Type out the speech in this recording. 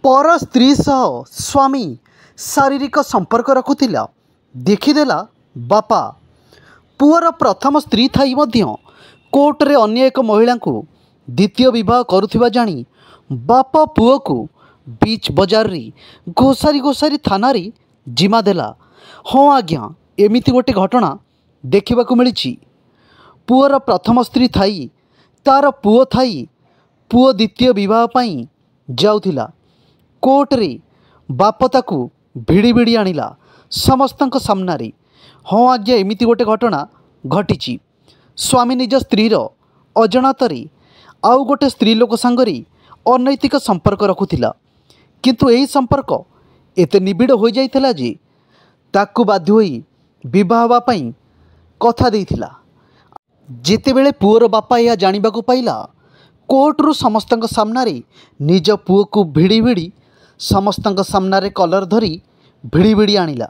पर स्त्री सह स्वामी शारीरिक संपर्क रखुतिला देखीदेला बापा। पुअर प्रथम स्त्री थाई मध्य कोर्टे अन्य एक महिला को द्वितीय विवाह करुथिबा जानी बापा पुओ को बीच बजार री घोषारी घोषारी थाना री जिमा देला। हाँ आज्ञा, एमिति गोटे घटना देखा मिली। पुअर प्रथम स्त्री थाई तार पुओ थाई पुओ द्वितीय विवाह पाई जाउथिला। कोर्टे बाप ताकू भिड़ी भिड़ी आनिला समस्तंक सामनारे। हाँ आज्ञा, एमिति गोटे घटना घटी। स्वामी निज स्त्रीर अजाणतरे आउ गोटे स्त्री लोक सांगरे अनैतिक संपर्क रखुथिला, किंतु यही संपर्क एते निबिड़ हो जाइथिला जे ताकू बाध्य होई विवाह हवा पई कथा देइथिला। जेतेबेले पुओर बापा यह जानिबाकू पाइला, कोर्टरू समस्तंक सामनारे निज पुओ को भिड़ी भिड़ी समस्तंक सामनारे कलर धरी भिड़ी भिड़ी आनिला।